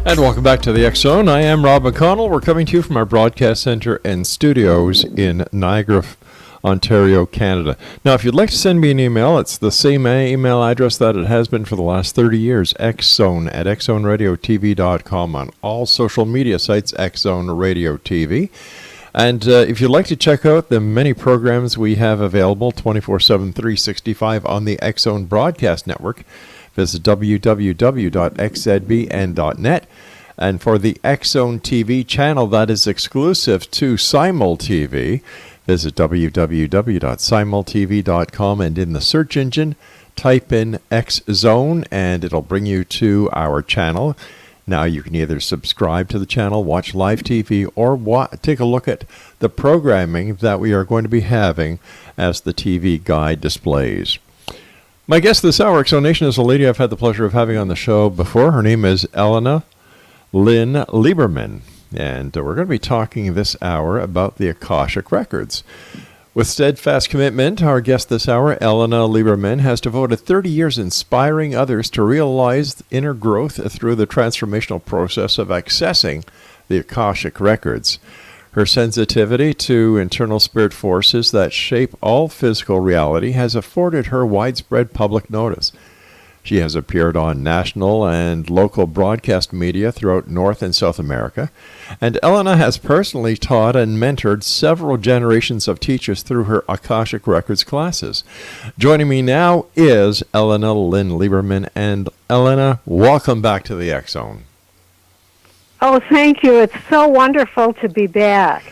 And welcome back to the X Zone. I am Rob McConnell. We're coming to you from our broadcast center and studios in Niagara, Ontario, Canada. Now, if you'd like to send me an email, it's the same email address that it has been for the last 30 years, xzone@xzoneradiotv.com, on all social media sites, Xzone Radio TV. And if you'd like to check out the many programs we have available 24/7, 365 on the Xzone Broadcast Network, visit www.xzbn.net. And for the Xzone TV channel that is exclusive to Simul TV, visit www.simultv.com, and in the search engine, type in Xzone, and it'll bring you to our channel. Now you can either subscribe to the channel, watch live TV, or take a look at the programming that we are going to be having as the TV guide displays. My guest this hour, X Zone Nation, is a lady I've had the pleasure of having on the show before. Her name is ELLENA LIEBERMAN, and we're going to be talking this hour about the Akashic Records. With steadfast commitment, our guest this hour, ELLENA LIEBERMAN, has devoted 30 years inspiring others to realize inner growth through the transformational process of accessing the Akashic Records. Her sensitivity to internal spirit forces that shape all physical reality has afforded her widespread public notice. She has appeared on national and local broadcast media throughout North and South America, and ELLENA has personally taught and mentored several generations of teachers through her Akashic Records classes. Joining me now is ELLENA LIEBERMAN, and ELLENA, welcome back to the X Zone. Oh, thank you. It's so wonderful to be back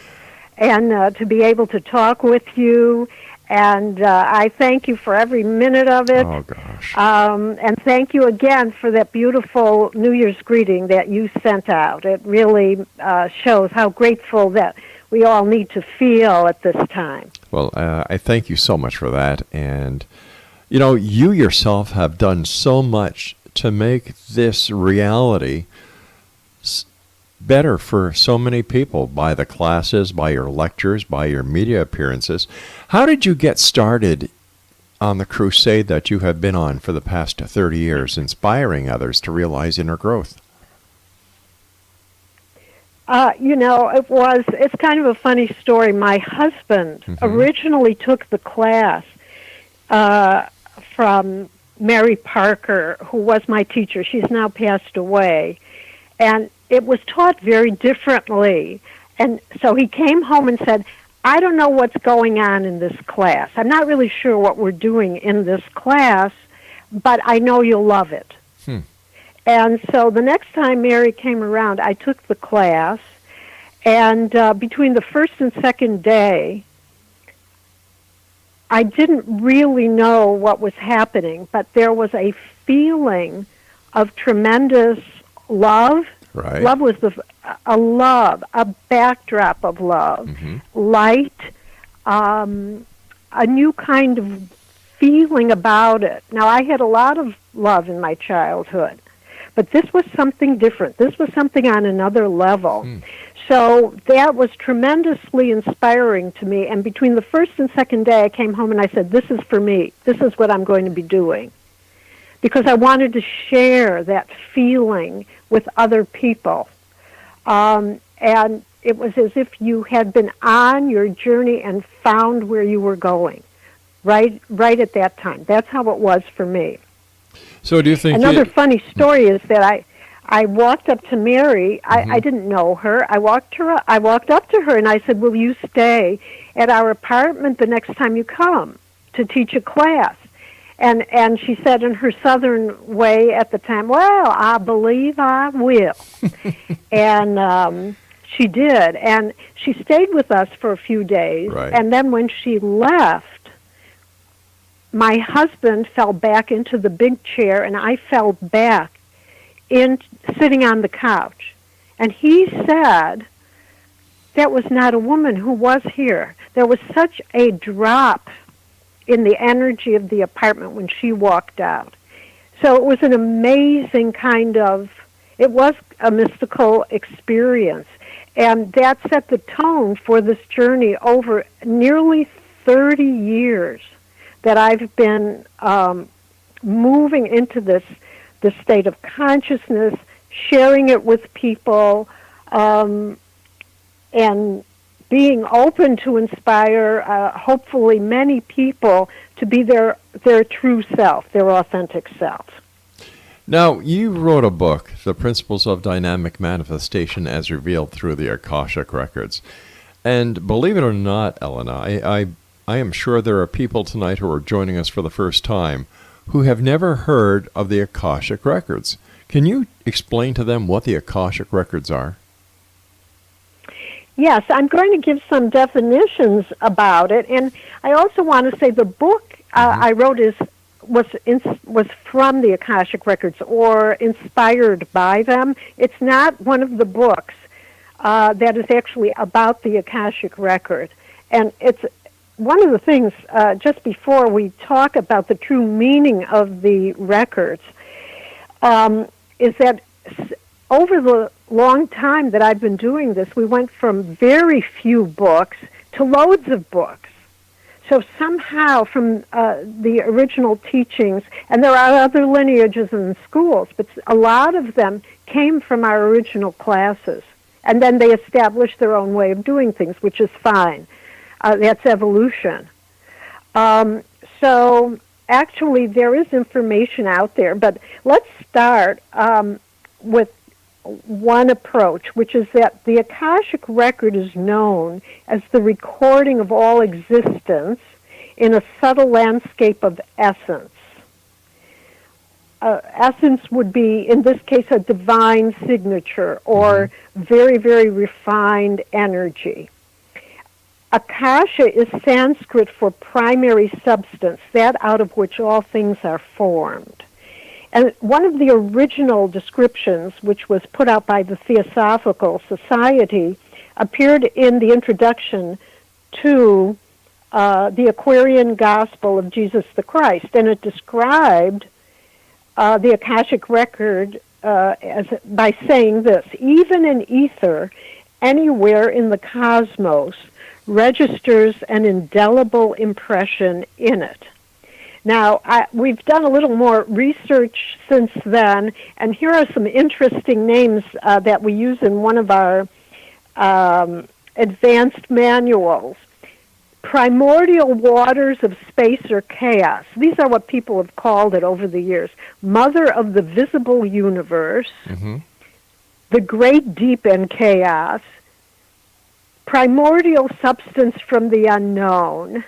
and to be able to talk with you. And I thank you for every minute of it. Oh, gosh. And thank you again for that beautiful New Year's greeting that you sent out. It really shows how grateful that we all need to feel at this time. Well, I thank you so much for that. And, you know, you yourself have done so much to make this reality better for so many people, by the classes, by your lectures, by your media appearances. How did you get started on the crusade that you have been on for the past 30 years, inspiring others to realize inner growth? It's kind of a funny story. My husband originally took the class from Mary Parker, who was my teacher. She's now passed away. And it was taught very differently. And so he came home and said, I don't know what's going on in this class. I'm not really sure what we're doing in this class, but I know you'll love it. And so the next time Mary came around, I took the class, and between the first and second day, I didn't really know what was happening, but there was a feeling of tremendous love. Right. Love was a backdrop of love, light, a new kind of feeling about it. Now, I had a lot of love in my childhood, but this was something different. This was something on another level. So that was tremendously inspiring to me. And between the first and second day, I came home and I said, this is for me. This is what I'm going to be doing. Because I wanted to share that feeling with other people. And it was as if you had been on your journey and found where you were going, right at that time. That's how it was for me. So do you think... Another funny story is that I walked up to Mary. I didn't know her. I walked up to her and I said, will you stay at our apartment the next time you come to teach a class? And she said in her southern way at the time, well, I believe I will. And she did. And she stayed with us for a few days. Right. And then when she left, my husband fell back into the big chair, and I fell back in sitting on the couch. And he said, that was not a woman who was here. There was such a drop in the energy of the apartment when she walked out. So it was an amazing it was a mystical experience. And that set the tone for this journey over nearly 30 years that I've been moving into this state of consciousness, sharing it with people, and being open to inspire, hopefully, many people to be their true self, their authentic self. Now, you wrote a book, The Principles of Dynamic Manifestation as Revealed Through the Akashic Records. And believe it or not, Elena, I am sure there are people tonight who are joining us for the first time who have never heard of the Akashic Records. Can you explain to them what the Akashic Records are? Yes, I'm going to give some definitions about it, and I also want to say the book I wrote was from the Akashic Records or inspired by them. It's not one of the books that is actually about the Akashic Record, and it's one of the things. Just before we talk about the true meaning of the records, is that over the long time that I've been doing this, we went from very few books to loads of books. So somehow from the original teachings, and there are other lineages in schools, but a lot of them came from our original classes. And then they established their own way of doing things, which is fine. That's evolution. So actually there is information out there, but let's start with one approach, which is that the Akashic Record is known as the recording of all existence in a subtle landscape of essence. Essence would be, in this case, a divine signature or very, very refined energy. Akasha is Sanskrit for primary substance, that out of which all things are formed. And one of the original descriptions, which was put out by the Theosophical Society, appeared in the introduction to the Aquarian Gospel of Jesus the Christ, and it described the Akashic Record by saying this: even in ether, anywhere in the cosmos, registers an indelible impression in it. Now, we've done a little more research since then, and here are some interesting names that we use in one of our advanced manuals. Primordial waters of space or chaos. These are what people have called it over the years. Mother of the visible universe, the great deep in chaos, primordial substance from the unknown.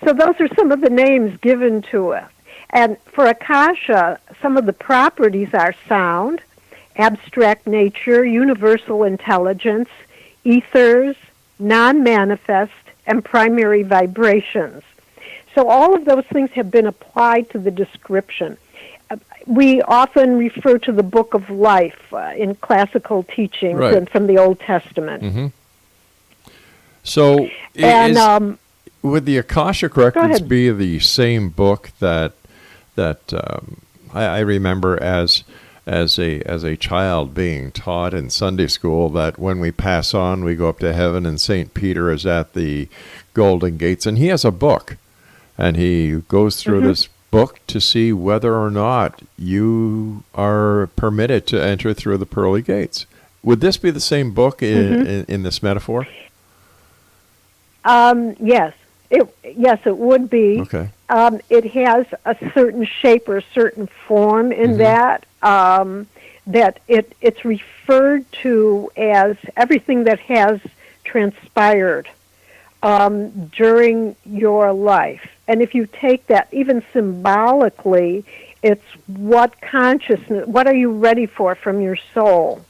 So those are some of the names given to it. And for Akasha, some of the properties are sound, abstract nature, universal intelligence, ethers, non-manifest, and primary vibrations. So all of those things have been applied to the description. We often refer to the Book of Life in classical teachings and from the Old Testament. So would the Akashic Records be the same book that I remember as a child being taught in Sunday school, that when we pass on, we go up to heaven, and St. Peter is at the Golden Gates, and he has a book, and he goes through this book to see whether or not you are permitted to enter through the pearly gates. Would this be the same book in this metaphor? Yes. Yes, it would be. Okay. It has a certain shape or a certain form in that it's referred to as everything that has transpired during your life. And if you take that even symbolically, it's what consciousness, what are you ready for from your soul?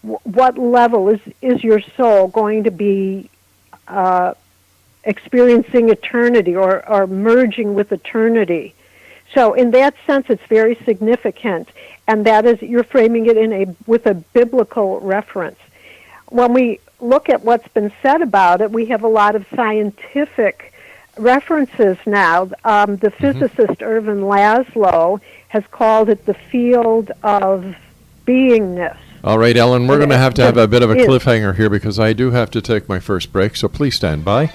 What level is your soul going to be experiencing eternity or merging with eternity? So in that sense, it's very significant, and that is, you're framing it with a biblical reference. When we look at what's been said about it, we have a lot of scientific references now. The physicist Erwin Laszlo has called it the field of beingness. All right, Ellen, we're going to have a bit of a cliffhanger here because I do have to take my first break, so please stand by.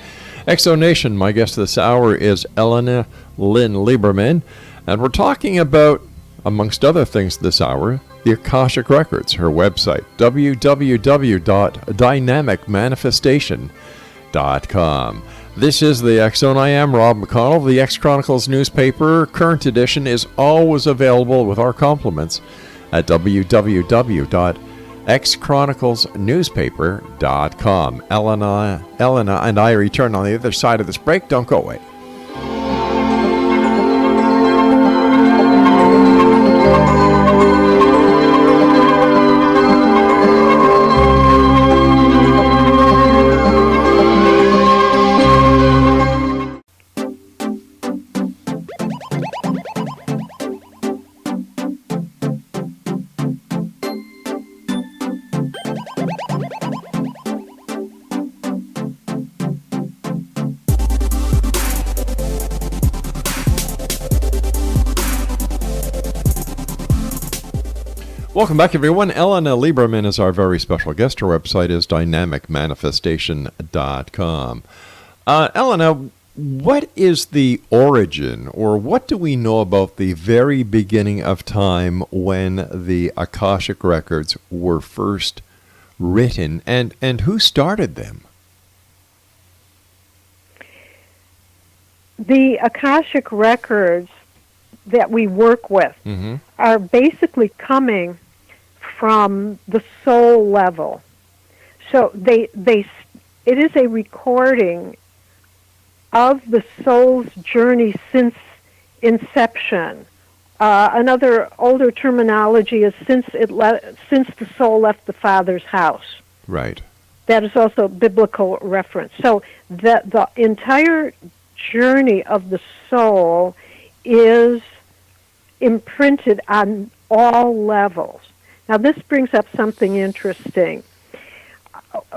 Exo Nation, my guest this hour is ELLENA Lynn Lieberman, and we're talking about, amongst other things this hour, the Akashic Records, her website, www.dynamicmanifestation.com. This is the X Zone. I am Rob McConnell. The X Chronicles newspaper, current edition, is always available with our compliments at www.xchroniclesnewspaper.com. Elena and I return on the other side of this break. Don't go away. Welcome back, everyone. Elena Lieberman is our very special guest. Her website is dynamicmanifestation.com. Elena, what is the origin, or what do we know about the very beginning of time when the Akashic Records were first written, and who started them? The Akashic Records that we work with are basically coming from the soul level. So it is a recording of the soul's journey since inception. Another older terminology is since the soul left the Father's house. Right. That is also a biblical reference. So the entire journey of the soul is imprinted on all levels. Now, this brings up something interesting.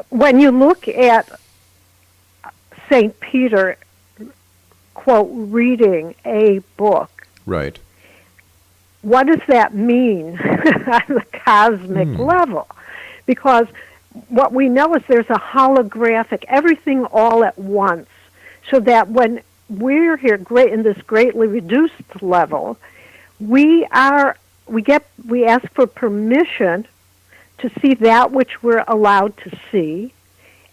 When you look at St. Peter, quote, reading a book, right, what does that mean on the cosmic level? Because what we know is there's a holographic, everything all at once, so that when we're here in this greatly reduced level, we ask for permission to see that which we're allowed to see,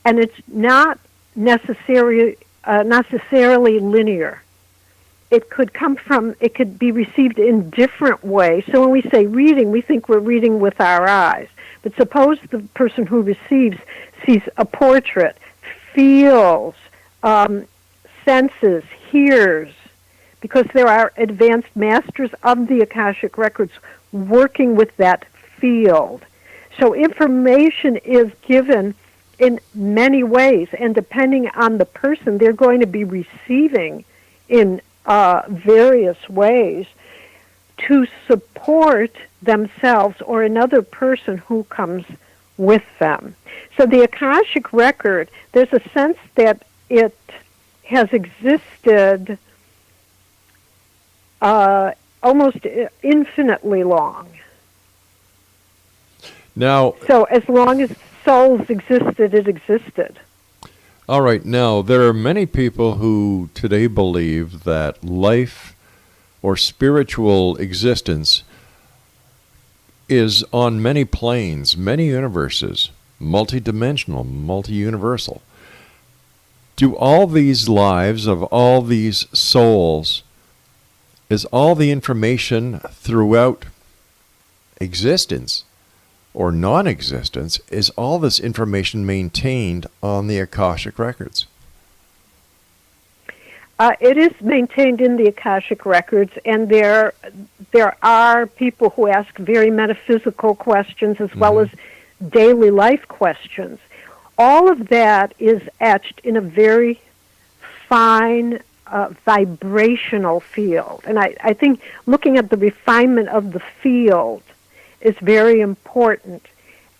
and it's not necessarily linear. It could be received in different ways. So when we say reading, we think we're reading with our eyes. But suppose the person who receives sees a portrait, feels, senses, hears, because there are advanced masters of the Akashic Records working with that field. So information is given in many ways, and depending on the person, they're going to be receiving in various ways to support themselves or another person who comes with them. So the Akashic Record, there's a sense that it has existed almost infinitely long. Now, so as long as souls existed, it existed. All right. Now, there are many people who today believe that life or spiritual existence is on many planes, many universes, multidimensional, multi-universal. Do all these lives of all these souls, is all the information throughout existence or non-existence, is all this information maintained on the Akashic Records? It is maintained in the Akashic Records, and there are people who ask very metaphysical questions as well as daily life questions. All of that is etched in a very fine vibrational field. And I think looking at the refinement of the field is very important.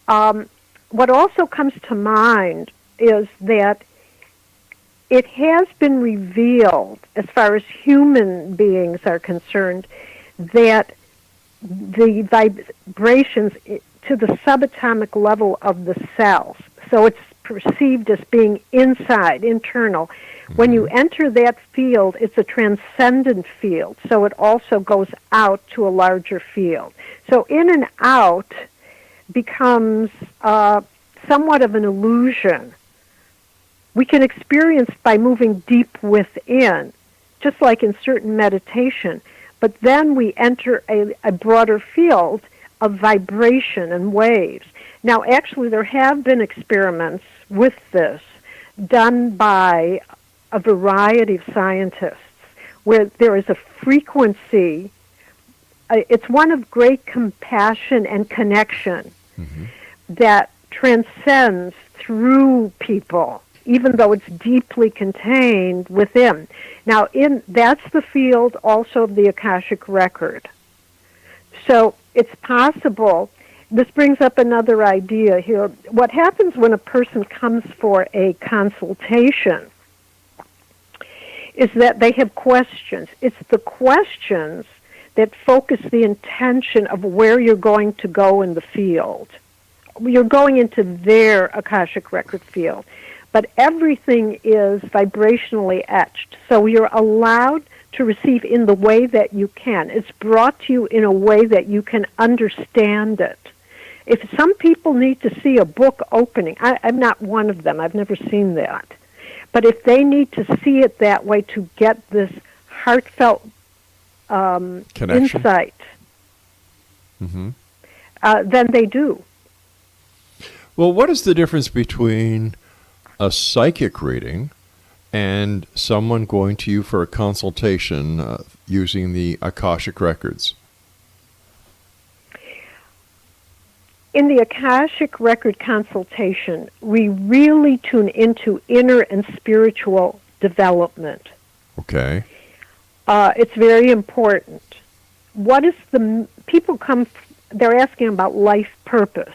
What also comes to mind is that it has been revealed, as far as human beings are concerned, that the vibrations to the subatomic level of the cells, so it's perceived as being inside, internal, When you enter that field, it's a transcendent field, so it also goes out to a larger field. So in and out becomes somewhat of an illusion. We can experience by moving deep within, just like in certain meditation, but then we enter a broader field of vibration and waves. Now, actually, there have been experiments with this done by a variety of scientists where there is a frequency. It's one of great compassion and connection that transcends through people, even though it's deeply contained within. Now, that's the field also of the Akashic Record. So it's possible. This brings up another idea here. What happens when a person comes for a consultation is that they have questions. It's the questions that focus the intention of where you're going to go in the field. You're going into their Akashic Record field. But everything is vibrationally etched. So you're allowed to receive in the way that you can. It's brought to you in a way that you can understand it. If some people need to see a book opening, I'm not one of them. I've never seen that. But if they need to see it that way to get this heartfelt insight, then they do. Well, what is the difference between a psychic reading and someone going to you for a consultation using the Akashic Records? In the Akashic Record consultation, we really tune into inner and spiritual development. Okay. It's very important. What is people come, they're asking about life purpose.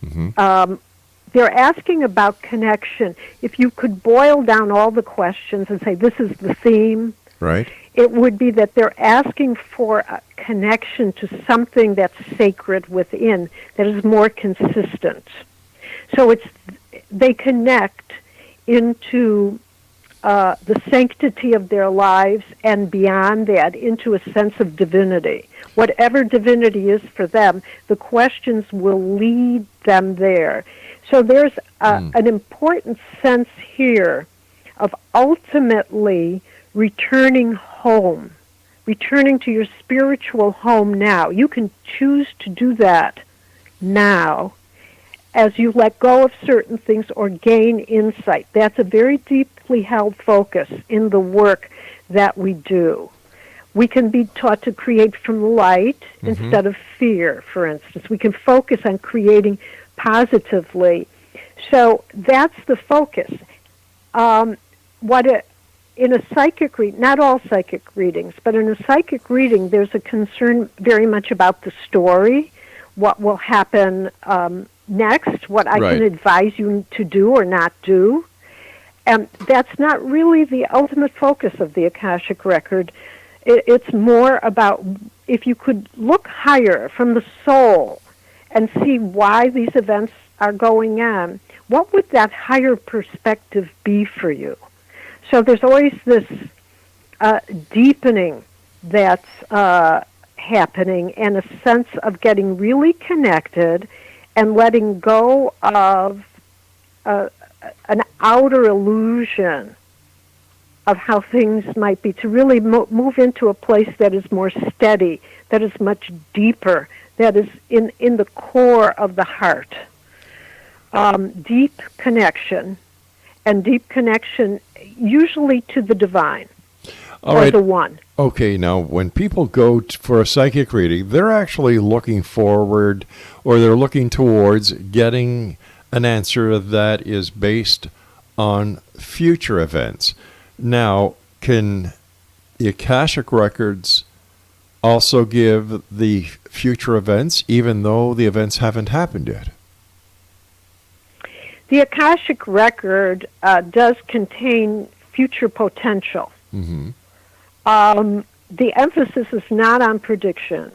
They're asking about connection. If you could boil down all the questions and say, this is the theme, right, it would be that they're asking for a connection to something that's sacred within, that is more consistent. So they connect into the sanctity of their lives and beyond that into a sense of divinity. Whatever divinity is for them, the questions will lead them there. So there's an important sense here of ultimately returning home, returning to your spiritual home now. You can choose to do that now as you let go of certain things or gain insight. That's a very deeply held focus in the work that we do. We can be taught to create from light instead of fear, for instance. We can focus on creating positively. So that's the focus. In a psychic reading, not all psychic readings, but in a psychic reading, there's a concern very much about the story, what will happen next, what I can advise you to do or not do. And that's not really the ultimate focus of the Akashic Record. It's more about if you could look higher from the soul and see why these events are going on, what would that higher perspective be for you? So there's always this deepening that's happening and a sense of getting really connected and letting go of an outer illusion of how things might be, to really move into a place that is more steady, that is much deeper, that is in the core of the heart. Deep connection, and deep connection usually to the divine, or the one. Okay, now when people go for a psychic reading, they're actually looking forward, or they're looking towards getting an answer that is based on future events. Now, can the Akashic Records also give the future events, even though the events haven't happened yet? The Akashic Record does contain future potential. The emphasis is not on prediction.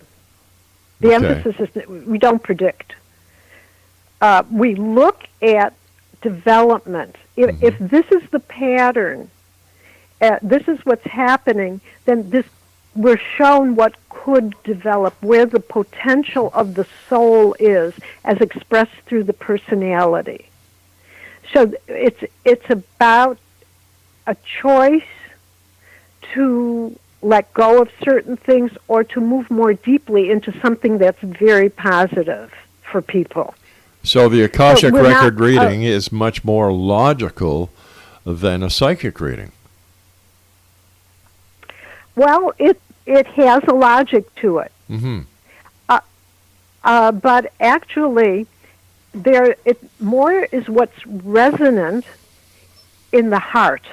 The emphasis is we don't predict. We look at development. If this is the pattern, this is what's happening, then we're shown what could develop, where the potential of the soul is as expressed through the personality. So it's about a choice to let go of certain things or to move more deeply into something that's very positive for people. So the Akashic record reading is much more logical than a psychic reading. Well, it has a logic to it. Mm-hmm. But actually, it more is what's resonant in the heart.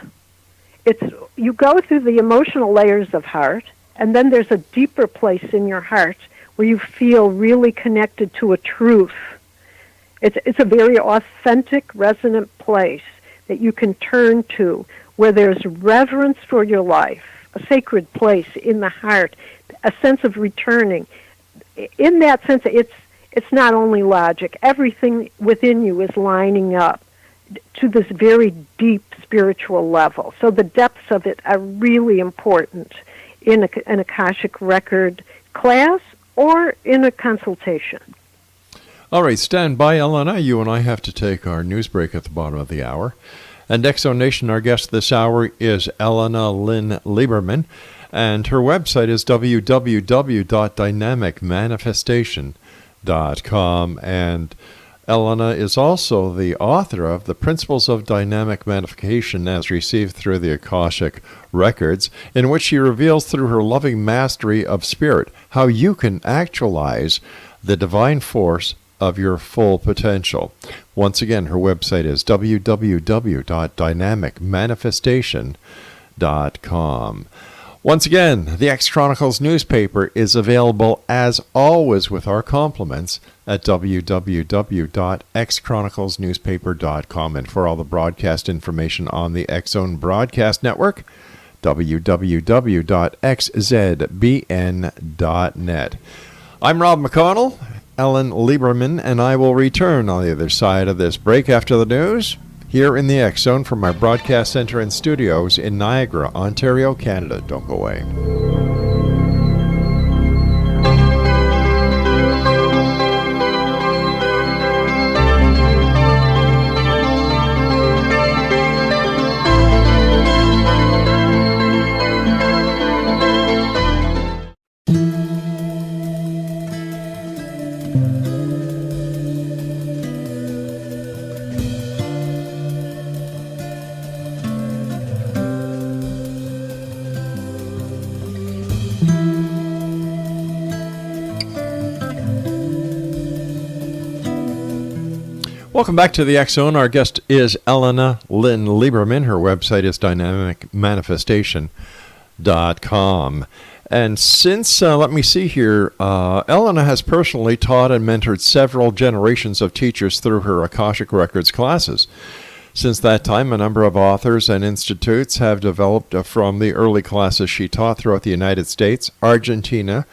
You go through the emotional layers of heart, and then there's a deeper place in your heart where you feel really connected to a truth. It's a very authentic, resonant place that you can turn to, where there's reverence for your life, a sacred place in the heart, a sense of returning. In that sense, it's not only logic. Everything within you is lining up to this very deep spiritual level. So the depths of it are really important in an Akashic record class or in a consultation. All right, stand by, Elena. You and I have to take our news break at the bottom of the hour. And Exo Nation, our guest this hour is Elena Lynn Lieberman, and her website is www.dynamicmanifestation.com. And Elena is also the author of The Principles of Dynamic Manifestation as Received Through the Akashic Records, in which she reveals through her loving mastery of spirit how you can actualize the divine force of your full potential. Once again, her website is www.dynamicmanifestation.com. Once again, the X Chronicles newspaper is available as always with our compliments at www.xchroniclesnewspaper.com. And for all the broadcast information on the X Zone Broadcast Network, www.xzbn.net. I'm Rob McConnell, Ellen Lieberman, and I will return on the other side of this break after the news here in the X Zone from our broadcast center and studios in Niagara, Ontario, Canada. Don't go away. Welcome back to the X Zone. Our guest is Elena Lynn Lieberman. Her website is dynamicmanifestation.com. And since, let me see here, Elena has personally taught and mentored several generations of teachers through her Akashic Records classes. Since that time, a number of authors and institutes have developed from the early classes she taught throughout the United States, Argentina,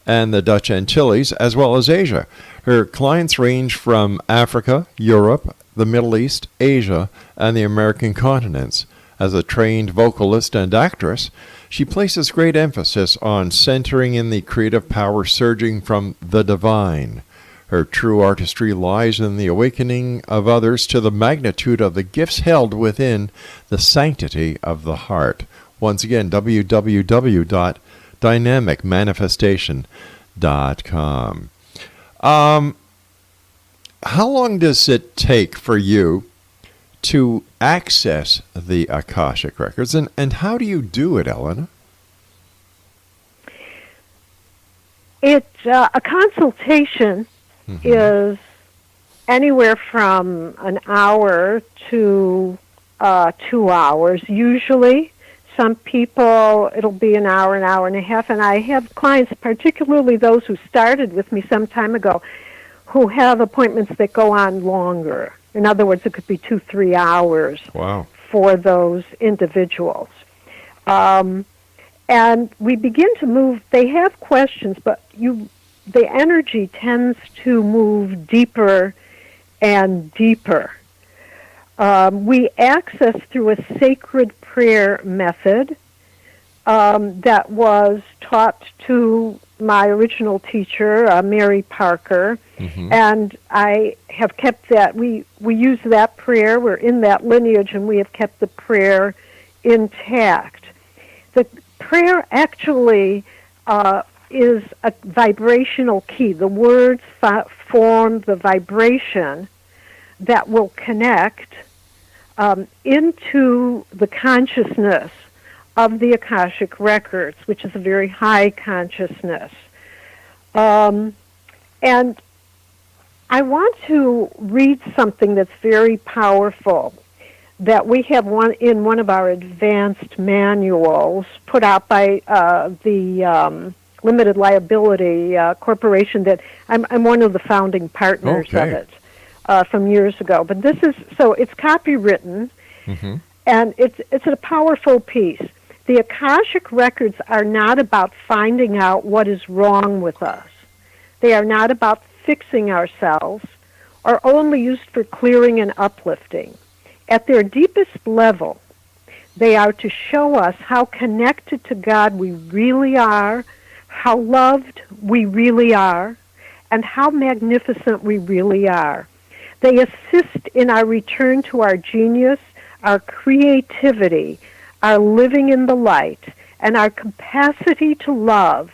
and the Dutch Antilles, as well as Asia. Her clients range from Africa, Europe, the Middle East, Asia, and the American continents. As a trained vocalist and actress, she places great emphasis on centering in the creative power surging from the divine. Her true artistry lies in the awakening of others to the magnitude of the gifts held within the sanctity of the heart. Once again, www.dynamicmanifestation.com. How long does it take for you to access the Akashic Records, and how do you do it, Elena? A consultation is anywhere from an hour to 2 hours. Usually, some people, it'll be an hour and a half, and I have clients, particularly those who started with me some time ago, who have appointments that go on longer. In other words, it could be 2-3 hours. Wow. For those individuals. And we begin to move. They have questions, but the energy tends to move deeper and deeper. We access through a sacred prayer method that was taught to my original teacher, Mary Parker, and I have kept that. We use that prayer. We're in that lineage, and we have kept the prayer intact. The prayer actually is a vibrational key. The words form the vibration that will connect into the consciousness of the Akashic Records, which is a very high consciousness. And I want to read something that's very powerful that we have in one of our advanced manuals put out by the Limited Liability Corporation that I'm one of the founding partners of it from years ago. But this is, so it's copywritten, and it's a powerful piece. The Akashic Records are not about finding out what is wrong with us. They are not about fixing ourselves, or only used for clearing and uplifting. At their deepest level, they are to show us how connected to God we really are, how loved we really are, and how magnificent we really are. They assist in our return to our genius, our creativity, our living in the light, and our capacity to love,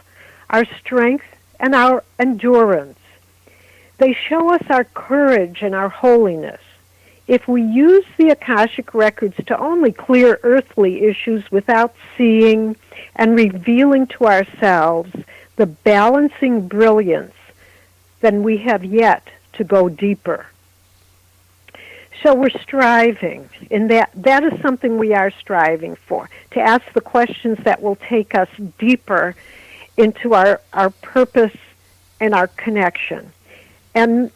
our strength, and our endurance. They show us our courage and our holiness. If we use the Akashic Records to only clear earthly issues without seeing and revealing to ourselves the balancing brilliance, then we have yet to go deeper. So we're striving, and that is something we are striving for, to ask the questions that will take us deeper into our purpose and our connection. And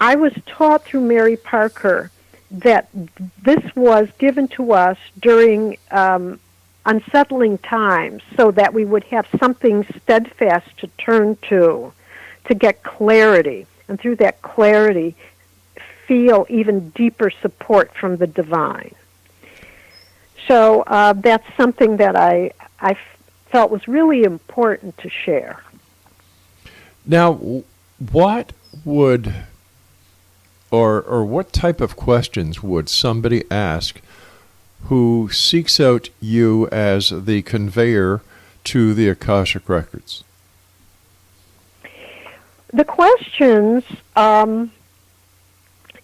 I was taught through Mary Parker that this was given to us during unsettling times so that we would have something steadfast to turn to get clarity. And through that clarity, feel even deeper support from the divine. So that's something that I felt was really important to share. Now, what would, or what type of questions would somebody ask who seeks out you as the conveyor to the Akashic Records? The questions,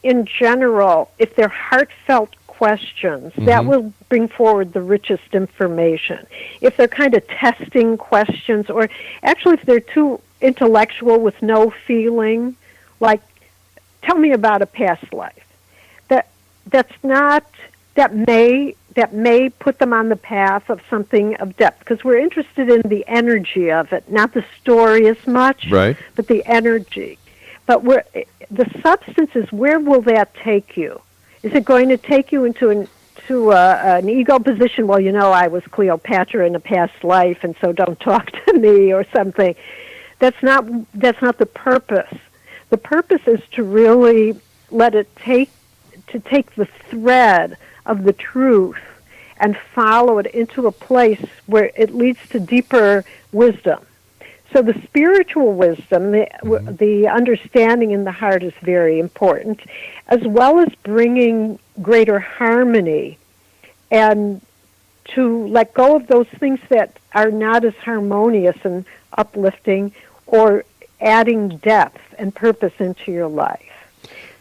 in general, if they're heartfelt questions, that will bring forward the richest information. If they're kind of testing questions, or actually if they're too intellectual with no feeling, like, tell me about a past life, that may put them on the path of something of depth, because we're interested in the energy of it, not the story as much, right, but the energy. But the substance is, where will that take you? Is it going to take you into an ego position? Well, I was Cleopatra in a past life, and so don't talk to me, or something. That's not the purpose. The purpose is to really let it take the thread of the truth and follow it into a place where it leads to deeper wisdom. So the spiritual wisdom, the understanding in the heart is very important, as well as bringing greater harmony and to let go of those things that are not as harmonious and uplifting, or adding depth and purpose into your life.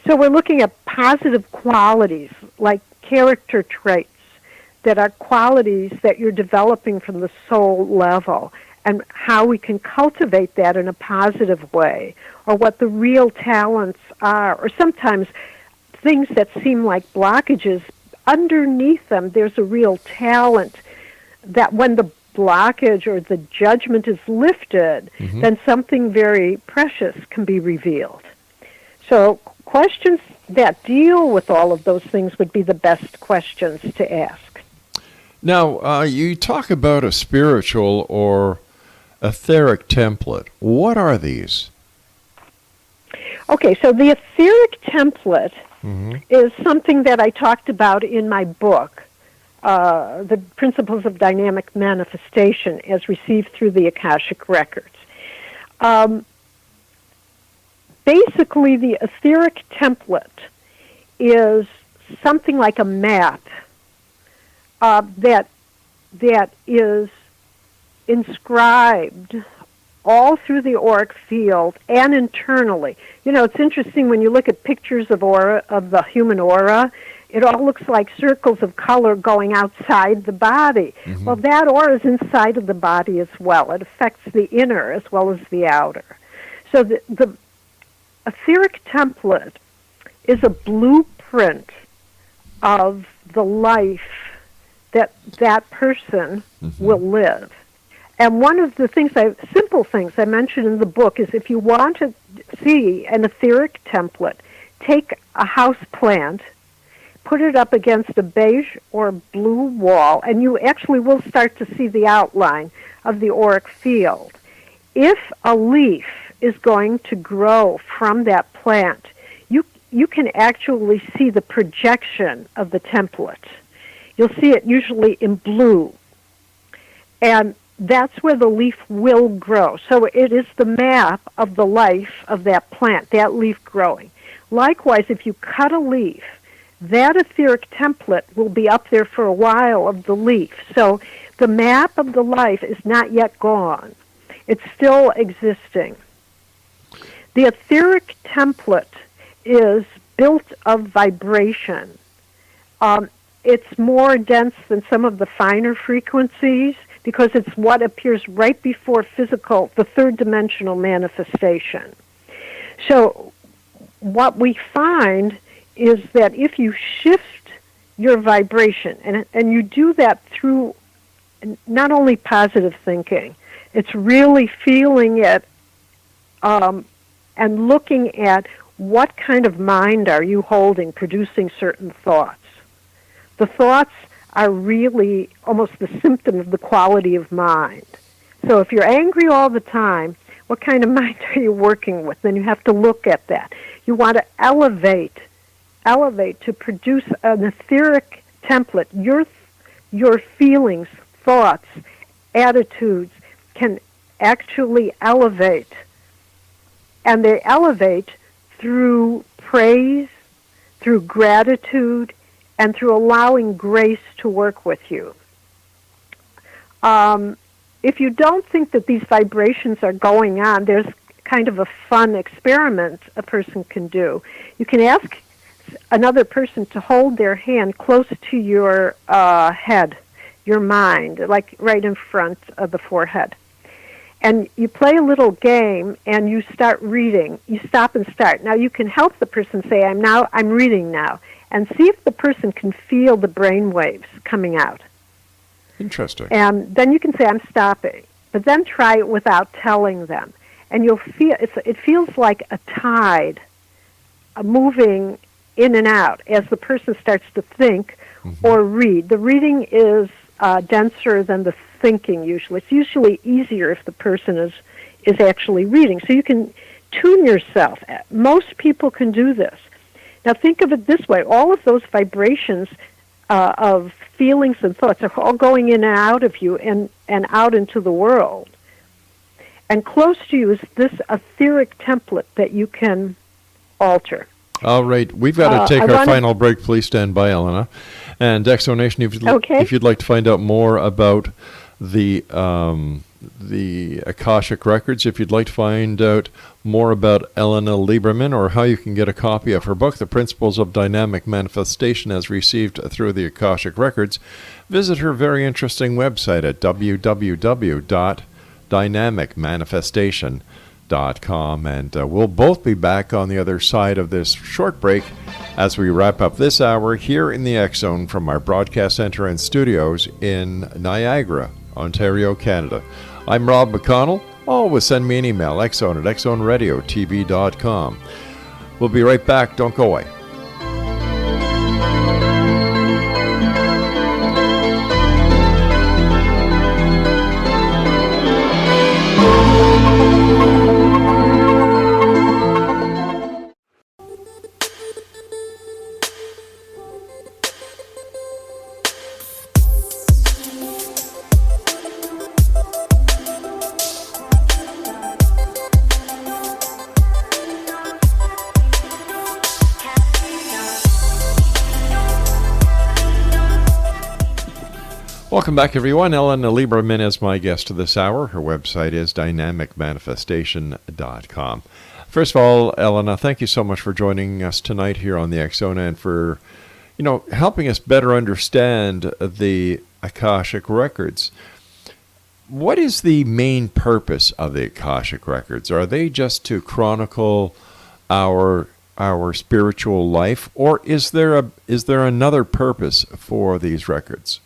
So we're looking at positive qualities, like character traits, that are qualities that you're developing from the soul level, and how we can cultivate that in a positive way, or what the real talents are, or sometimes things that seem like blockages, underneath them there's a real talent that when the blockage or the judgment is lifted, then something very precious can be revealed. So questions that deal with all of those things would be the best questions to ask. Now, you talk about a spiritual or etheric template. What are these? Okay, so the etheric template is something that I talked about in my book, The Principles of Dynamic Manifestation as Received Through the Akashic Records. Basically, the etheric template is something like a map that is inscribed all through the auric field and internally. You know, it's interesting when you look at pictures of the human aura, it all looks like circles of color going outside the body. Well, that aura is inside of the body as well. It affects the inner as well as the outer. So the etheric template is a blueprint of the life that that person will live. And one of the simple things I mentioned in the book is if you want to see an etheric template, take a house plant, put it up against a beige or blue wall, and you actually will start to see the outline of the auric field. If a leaf is going to grow from that plant, you can actually see the projection of the template. You'll see it usually in blue. And that's where the leaf will grow. So it is the map of the life of that plant, that leaf growing. Likewise, if you cut a leaf, that etheric template will be up there for a while of the leaf. So the map of the life is not yet gone. It's still existing. The etheric template is built of vibration. It's more dense than some of the finer frequencies because it's what appears right before physical, the third-dimensional manifestation. So what we find is that if you shift your vibration, and you do that through not only positive thinking, it's really feeling it and looking at what kind of mind are you holding, producing certain thoughts. The thoughts are really almost the symptom of the quality of mind. So if you're angry all the time, what kind of mind are you working with? Then you have to look at that. You want to elevate to produce an etheric template. Your feelings, thoughts, attitudes can actually elevate. And they elevate through praise, through gratitude, and through allowing grace to work with you. If you don't think that these vibrations are going on, there's kind of a fun experiment a person can do. You can ask another person to hold their hand close to your head, your mind, like right in front of the forehead. And you play a little game, and you start reading. You stop and start. Now, you can help the person say, I'm reading now, and see if the person can feel the brain waves coming out. Interesting. And then you can say, I'm stopping. But then try it without telling them. And you'll feel, it feels like a tide moving in and out as the person starts to think or read. The reading is denser than the thinking usually. It's usually easier if the person is actually reading. So you can tune yourself. Most people can do this. Now think of it this way. All of those vibrations of feelings and thoughts are all going in and out of you and out into the world. And close to you is this etheric template that you can alter. All right. We've got to take our final break. Please stand by, ELLENA. And Exonation, if you'd like to find out more about the Akashic Records, if you'd like to find out more about ELLENA Lieberman or how you can get a copy of her book, The Principles of Dynamic Manifestation as Received Through the Akashic Records, visit her very interesting website at www.dynamicmanifestation.com. And we'll both be back on the other side of this short break as we wrap up this hour here in the X Zone from our broadcast center and studios in Niagara, Ontario, Canada. I'm Rob McConnell. Always send me an email, xzone@xzoneradiotv.com. We'll be right back. Don't go away. Welcome back, everyone. ELLENA LIEBERMAN is my guest this hour. Her website is dynamicmanifestation.com. First of all, ELLENA, thank you so much for joining us tonight here on the X-Zone and for, helping us better understand the Akashic Records. What is the main purpose of the Akashic Records? Are they just to chronicle our spiritual life, or is there another purpose for these records?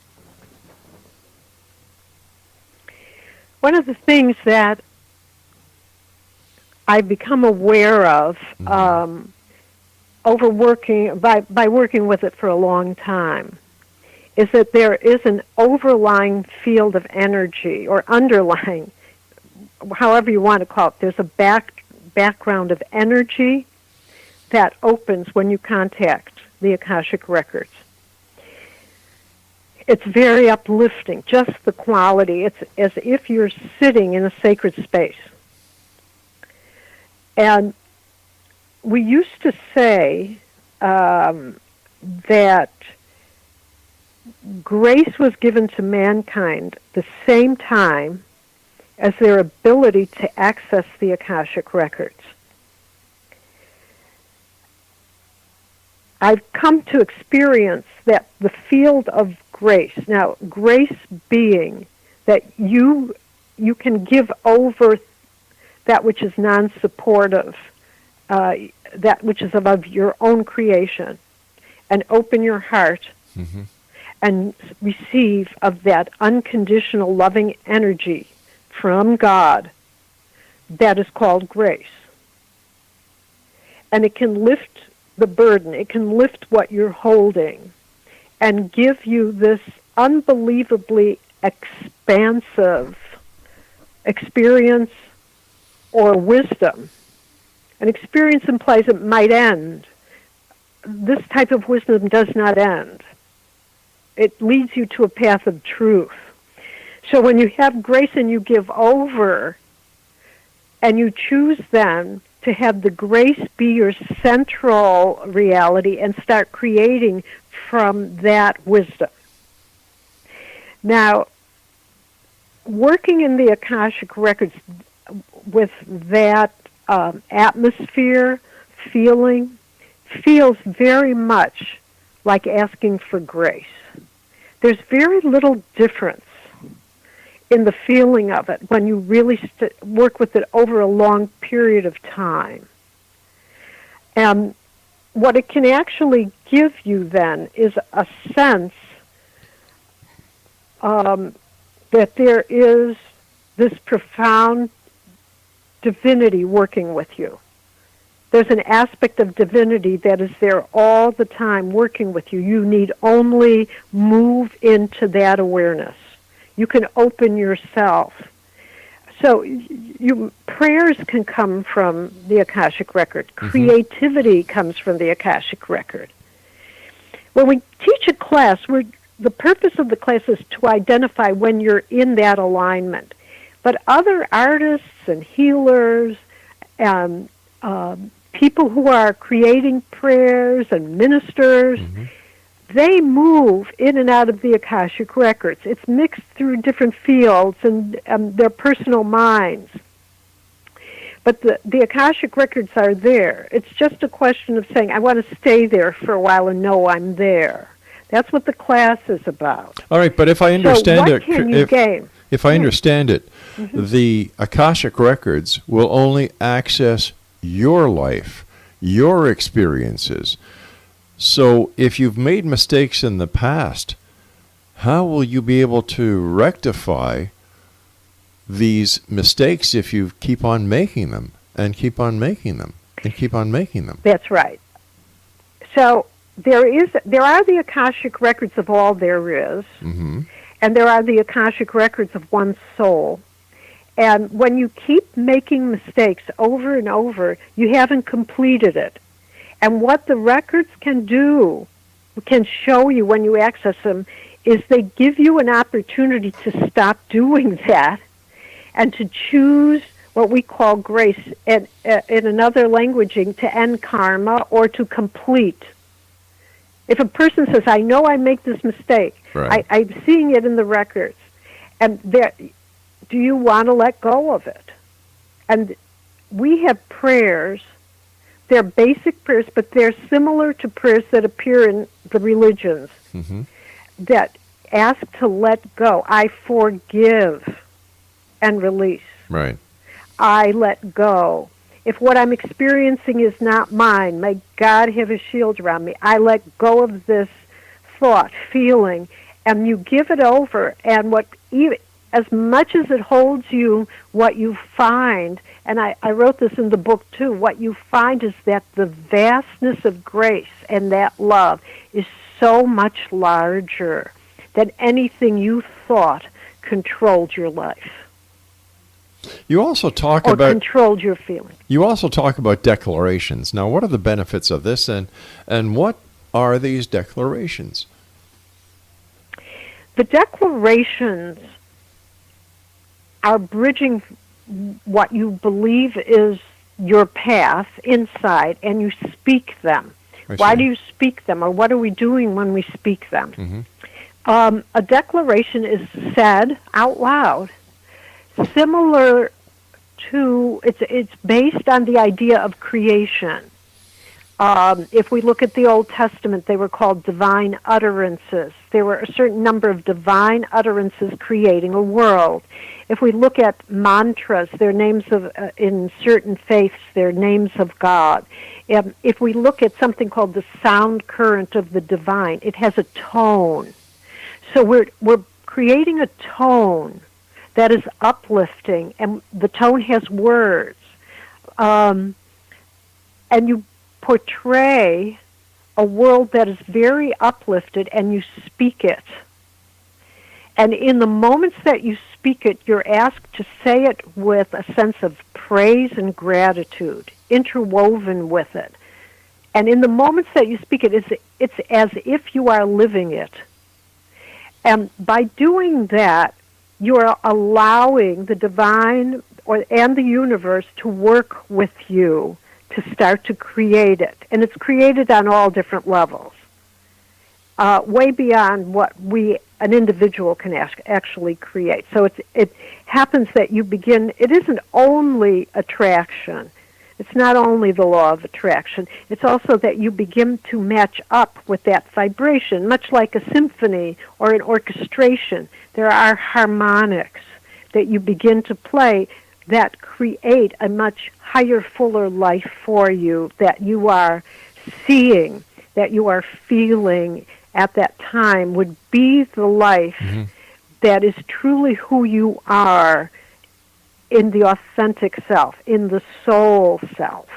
One of the things that I've become aware of overworking by working with it for a long time is that there is an overlying field of energy, or underlying, however you want to call it. There's a background of energy that opens when you contact the Akashic Records. It's very uplifting, just the quality. It's as if you're sitting in a sacred space. And we used to say that grace was given to mankind the same time as their ability to access the Akashic Records. I've come to experience that the field of grace, now grace being that you can give over that which is non-supportive, that which is of your own creation, and open your heart and receive of that unconditional loving energy from God that is called grace. And it can lift the burden, it can lift what you're holding, and give you this unbelievably expansive experience or wisdom. An experience implies it might end. This type of wisdom does not end. It leads you to a path of truth. So when you have grace and you give over, and you choose then to have the grace be your central reality and start creating from that wisdom. Now, working in the Akashic Records with that atmosphere, feeling, feels very much like asking for grace. There's very little difference in the feeling of it when you really work with it over a long period of time. And what it can actually give you then is a sense that there is this profound divinity working with you. There's an aspect of divinity that is there all the time working with you. You need only move into that awareness. You can open yourself. So prayers can come from the Akashic Record. Creativity comes from the Akashic Record. When we teach a class, the purpose of the class is to identify when you're in that alignment. But other artists and healers and people who are creating prayers and ministers, they move in and out of the Akashic Records. It's mixed through different fields and their personal minds. But the Akashic Records are there. It's just a question of saying, I want to stay there for a while and know I'm there. That's what the class is about. All right, but if I understand what can you gain? If I understand it, the Akashic Records will only access your life, your experiences. So if you've made mistakes in the past, how will you be able to rectify these mistakes if you keep on making them and keep on making them and keep on making them? That's right. So there are the Akashic Records of all there is, and there are the Akashic Records of one's soul. And when you keep making mistakes over and over, you haven't completed it. And what the records can do, can show you when you access them, is they give you an opportunity to stop doing that and to choose what we call grace, and in another languaging, to end karma or to complete. If a person says, I know I make this mistake, Right. I'm seeing it in the records. And do you want to let go of it? And we have prayers. They're basic prayers, but they're similar to prayers that appear in the religions that ask to let go. I forgive and release. Right. I let go. If what I'm experiencing is not mine, may God have a shield around me. I let go of this thought, feeling, and you give it over. And as much as it holds you, what you find, and I wrote this in the book too, what you find is that the vastness of grace and that love is so much larger than anything you thought controlled your life. You also talk or about controlled your feelings. You also talk about declarations. Now, what are the benefits of this, and what are these declarations? The declarations are bridging what you believe is your path inside, and you speak them. Why do you speak them, or what are we doing when we speak them? A declaration is said out loud, similar to, it's based on the idea of creation. If we look at the Old Testament, they were called divine utterances. There were a certain number of divine utterances creating a world. If we look at mantras, they're names of, in certain faiths, they're names of God. If we look at something called the sound current of the divine, it has a tone. So we're creating a tone that is uplifting, and the tone has words. And you portray a world that is very uplifted, and you speak it. And in the moments that you speak it, you're asked to say it with a sense of praise and gratitude interwoven with it. And in the moments that you speak it, it's as if you are living it. And by doing that, you're allowing the divine and the universe to work with you to start to create it. And it's created on all different levels, way beyond what an individual can actually create. So it happens that you begin, it isn't only attraction. It's not only the law of attraction. It's also that you begin to match up with that vibration, much like a symphony or an orchestration. There are harmonics that you begin to play that create a much higher, fuller life for you, that you are seeing, that you are feeling at that time would be the life that is truly who you are in the authentic self, in the soul self.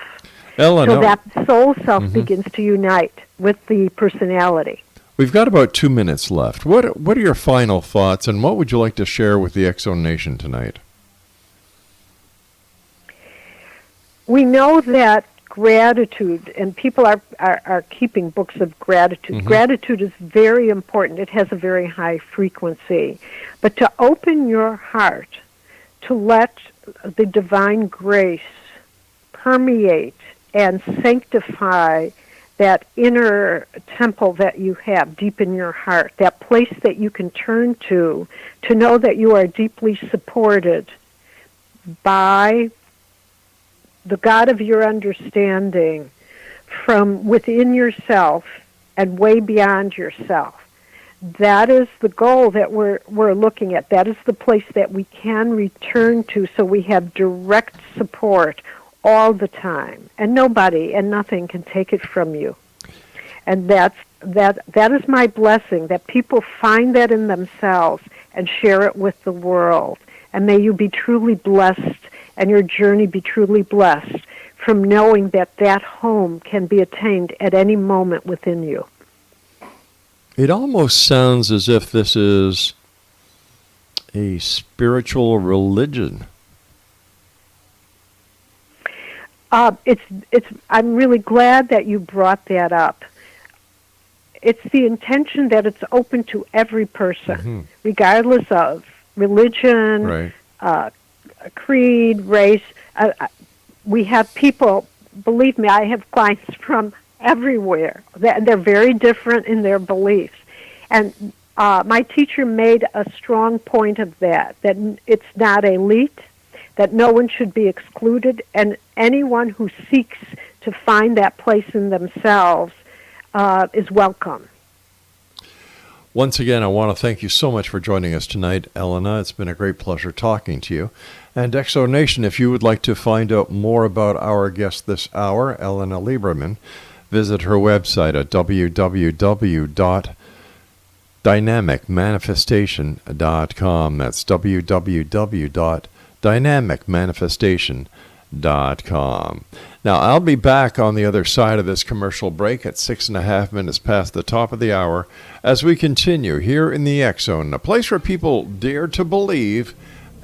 ELLENA, so that soul self begins to unite with the personality. We've got about 2 minutes left. What are your final thoughts, and what would you like to share with the X-Zone Nation tonight? We know that gratitude, and people are keeping books of gratitude. Gratitude is very important. It has a very high frequency. But to open your heart, to let the divine grace permeate and sanctify that inner temple that you have deep in your heart, that place that you can turn to know that you are deeply supported by the God of your understanding from within yourself and way beyond yourself. That is the goal that we're looking at. That is the place that we can return to, so we have direct support all the time. And nobody and nothing can take it from you. And that is my blessing, that people find that in themselves and share it with the world. And may you be truly blessed, and your journey be truly blessed from knowing that that home can be attained at any moment within you. It almost sounds as if this is a spiritual religion. I'm really glad that you brought that up. It's the intention that it's open to every person, regardless of religion, creed, race. We have people, believe me, I have clients from everywhere. They're very different in their beliefs. And My teacher made a strong point of that it's not elite, that no one should be excluded, and anyone who seeks to find that place in themselves is welcome. Once again, I want to thank you so much for joining us tonight, ELLENA. It's been a great pleasure talking to you. And XO Nation, if you would like to find out more about our guest this hour, ELLENA LIEBERMAN, visit her website at www.dynamicmanifestation.com. That's www.dynamicmanifestation.com. Now, I'll be back on the other side of this commercial break at 6.5 minutes past the top of the hour as we continue here in the X Zone, a place where people dare to believe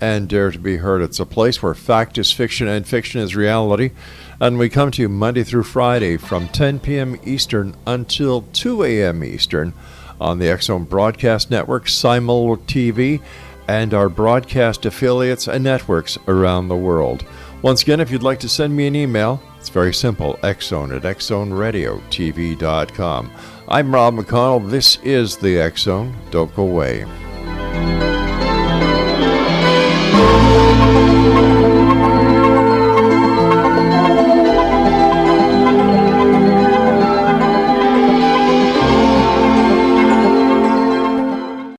and dare to be heard. It's a place where fact is fiction and fiction is reality. And we come to you Monday through Friday from 10 p.m. Eastern until 2 a.m. Eastern on the X Zone Broadcast Network, Simul TV, and our broadcast affiliates and networks around the world. Once again, if you'd like to send me an email, it's very simple, xzone@xzoneradiotv.com. I'm Rob McConnell. This is the X Zone. Don't go away.